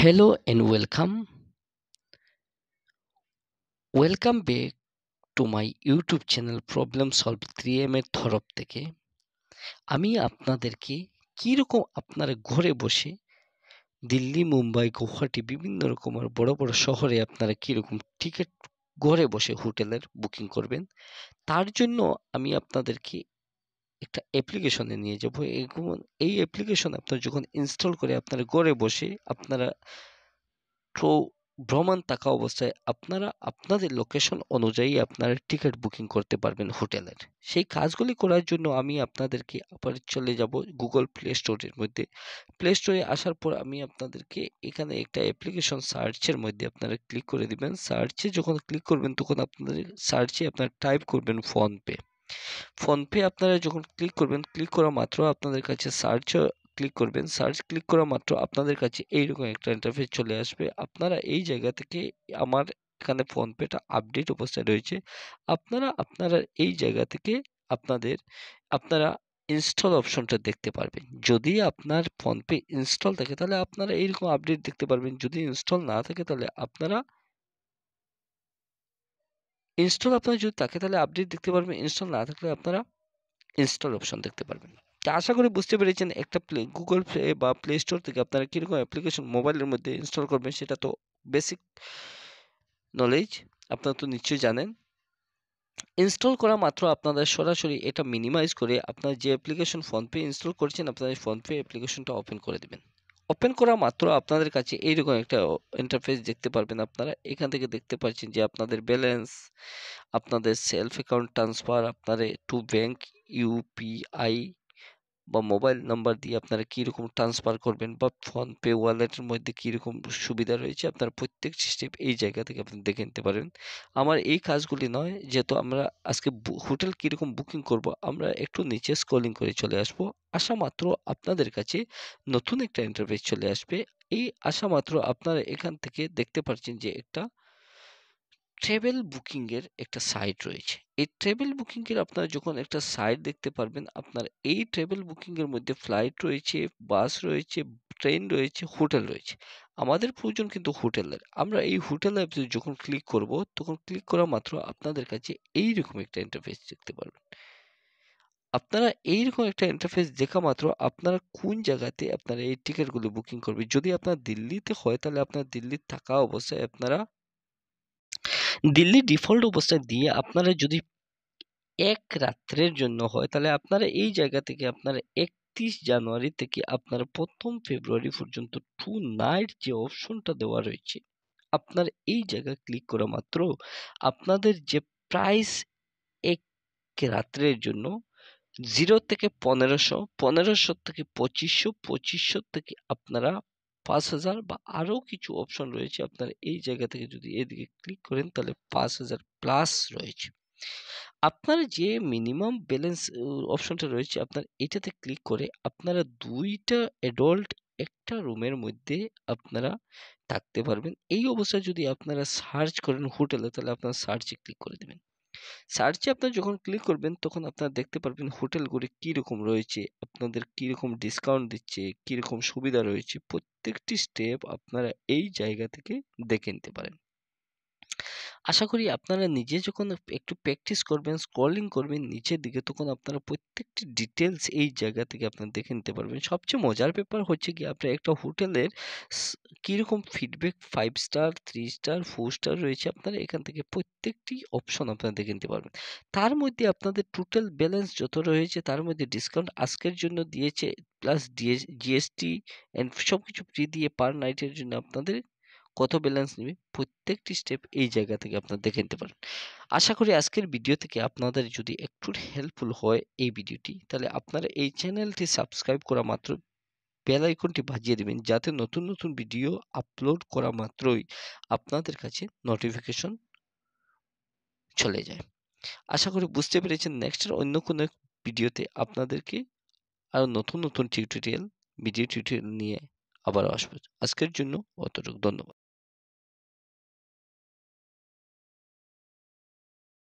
Hello and welcome. Welcome back to my YouTube channel problem solve 3M এর তরফ থেকে। আমি আপনাদেরকে কিরকম আপনারা ঘরে বসে দিল্লি, মুম্বাই, গুয়াহাটি বিভিন্ন রকমের বড় বড় শহরে আপনারা কিরকম টিকিট ঘরে বসে হোটেলের বুকিং করবেন, তার জন্য আমি আপনাদেরকে একটা অ্যাপ্লিকেশনে নিয়ে যাব। এই অ্যাপ্লিকেশন আপনারা যখন ইনস্টল করে আপনারা ঘরে বসে আপনারা ভ্রমণ থাকা অবস্থায় আপনারা আপনাদের লোকেশন অনুযায়ী আপনারা টিকিট বুকিং করতে পারবেন হোটেলের। সেই কাজগুলি করার জন্য আমি আপনাদেরকে আবার চলে যাব গুগল প্লে স্টোরের মধ্যে। প্লে স্টোরে আসার পর আমি আপনাদেরকে এখানে একটা অ্যাপ্লিকেশন সার্চের মধ্যে আপনারা ক্লিক করে দিবেন। সার্চে যখন ক্লিক করবেন তখন আপনাদের সার্চে আপনারা টাইপ করবেন ফোনপে। ফোনপে আপনারা যখন ক্লিক করবেন, ক্লিক করা মাত্র আপনাদের কাছে সার্চ ক্লিক করবেন। সার্চ ক্লিক করা মাত্র আপনাদের কাছে এইরকম একটা ইন্টারফেস চলে আসবে। আপনারা এই জায়গা থেকে আমার এখানে ফোনপেটা আপডেট অবস্থায় রয়েছে। আপনারা এই জায়গা থেকে আপনারা ইনস্টল অপশনটা দেখতে পারবেন। যদি আপনার ফোনপে ইনস্টল থাকে তাহলে আপনারা এইরকম আপডেট দেখতে পারবেন। যদি ইনস্টল না থাকে তাহলে আপনারা যদি থাকে তাহলে আপডেট দেখতে পারবেন। ইনস্টল না থাকলে আপনারা ইনস্টল অপশন দেখতে পারবেন। তো আশা করি বুঝতে পেরেছেন একটা গুগল প্লে বা প্লে স্টোর থেকে আপনারা কীরকম অ্যাপ্লিকেশন মোবাইলের মধ্যে ইনস্টল করবেন, সেটা তো বেসিক নলেজ আপনারা তো নিশ্চয়ই জানেন। ইনস্টল করা মাত্র আপনাদের সরাসরি এটা মিনিমাইজ করে আপনার যে অ্যাপ্লিকেশন ফোনপে ইনস্টল করেছেন আপনাদের ফোনপে অ্যাপ্লিকেশনটা ওপেন করে দেবেন। ওপেন করা মাত্র আপনাদের কাছে এইরকম একটা ইন্টারফেস দেখতে পারবেন। আপনারা এখান থেকে দেখতে পাচ্ছেন যে আপনাদের ব্যালেন্স, আপনাদের সেলফ অ্যাকাউন্ট ট্রান্সফার, আপনাদের টু ব্যাংক ইউপিআই বা মোবাইল নাম্বার দিয়ে আপনারা কীরকম ট্রান্সফার করবেন বা ফোনপে ওয়ালেটের মধ্যে কীরকম সুবিধা রয়েছে আপনারা প্রত্যেকটি স্টেপ এই জায়গা থেকে আপনি দেখে নিতে পারবেন। আমার এই কাজগুলি নয়, যেহেতু আমরা আজকে হোটেল কীরকম বুকিং করব আমরা একটু নিচে স্ক্রলিং করে চলে আসব। আসা মাত্র আপনাদের কাছে নতুন একটা ইন্টারফেস চলে আসবে। এই আসা মাত্র আপনারা এখান থেকে দেখতে পাচ্ছেন যে একটা ট্রাভেল বুকিং এর একটা সাইট রয়েছে। এই ট্রাভেল বুকিং এর আপনারা যখন একটা সাইট দেখতে পারবেন, আপনার এই ট্রাভেল বুকিং এর মধ্যে ফ্লাইট রয়েছে, বাস রয়েছে, ট্রেন রয়েছে, হোটেল রয়েছে। আমাদের প্রয়োজন কিন্তু হোটেলের। আমরা এই হোটেল অ্যাপে যখন ক্লিক করব তখন ক্লিক করা মাত্র আপনাদের কাছে এইরকম একটা ইন্টারফেস দেখতে পারবেন। আপনারা এইরকম একটা ইন্টারফেস দেখা মাত্র আপনারা কোন জায়গাতে আপনারা এই টিকিটগুলো বুকিং করবেন। যদি আপনার দিল্লিতে হয় তাহলে আপনার দিল্লির থাকা অবস্থায় আপনারা দিল্লি ডিফল্ট অবস্থায় দিয়ে আপনারা যদি এক রাত্রের জন্য হয় তাহলে আপনারা এই জায়গা থেকে আপনারা 31 জানুয়ারি থেকে আপনারা 1ম ফেব্রুয়ারি পর্যন্ত 2 নাইট যে অপশনটা দেওয়া রয়েছে, আপনার এই জায়গা ক্লিক করা মাত্র আপনাদের যে প্রাইস এক রাত্রের জন্য 0 থেকে 1500, 1500 থেকে 2500, 2500 থেকে আপনারা 5000 বা আরো কিছু অপশন রয়েছে। আপনারা এই জায়গা থেকে যদি এদিকে ক্লিক করেন তাহলে 5000 প্লাস রয়েছে। আপনার যে মিনিমাম ব্যালেন্স অপশনটা রয়েছে আপনার এটাতে ক্লিক করে আপনারা 2টা অ্যাডাল্ট একটা রুমের মধ্যে আপনারা থাকতে পারবেন। এই অবস্থায় যদি আপনারা সার্চ করেন হোটেলে তাহলে আপনারা সার্চে ক্লিক করে দেবেন। সার্চে আপনারা যখন ক্লিক করবেন তখন আপনারা দেখতে পারবেন হোটেলগুলি কীরকম রয়েছে, আপনাদের কীরকম ডিসকাউন্ট দিচ্ছে, কীরকম সুবিধা রয়েছে, প্রত্যেকটি স্টেপ আপনারা এই জায়গা থেকে দেখে নিতে পারেন। আশা করি আপনারা নিজে যখন একটু প্র্যাকটিস করবেন, স্ক্রলিং করবেন নিচের দিকে, তখন আপনারা প্রত্যেকটি ডিটেলস এই জায়গা থেকে আপনারা দেখে নিতে পারবেন। সবচেয়ে মজার ব্যাপার হচ্ছে কি আপনার একটা হোটেলের কীরকম ফিডব্যাক 5 স্টার, 3 স্টার, 4 স্টার রয়েছে, আপনারা এখান থেকে প্রত্যেকটি অপশন আপনারা দেখে নিতে পারবেন। তার মধ্যে আপনাদের টোটাল ব্যালেন্স যত রয়েছে তার মধ্যে ডিসকাউন্ট আজকের জন্য দিয়েছে, প্লাস জিএসটি এন্ড সবকিছু ফ্রি দিয়ে পার নাইটের জন্য আপনাদের কত ব্যালেন্স নেবে প্রত্যেকটি স্টেপ এই জায়গা থেকে আপনারা দেখে নিতে পারেন। আশা করি আজকের ভিডিও থেকে আপনাদের যদি একটু হেল্পফুল হয় এই ভিডিওটি, তাহলে আপনারা এই চ্যানেলটি সাবস্ক্রাইব করা মাত্র বেল আইকনটি বাজিয়ে দেবেন, যাতে নতুন নতুন ভিডিও আপলোড করা মাত্রই আপনাদের কাছে নোটিফিকেশন চলে যায়। আশা করি বুঝতে পেরেছেন। নেক্সটের অন্য কোনো ভিডিওতে আপনাদেরকে আরো নতুন নতুন ভিডিও টিউটোরিয়াল নিয়ে আবার আসবো। আজকের জন্য অতটুকু। ধন্যবাদ।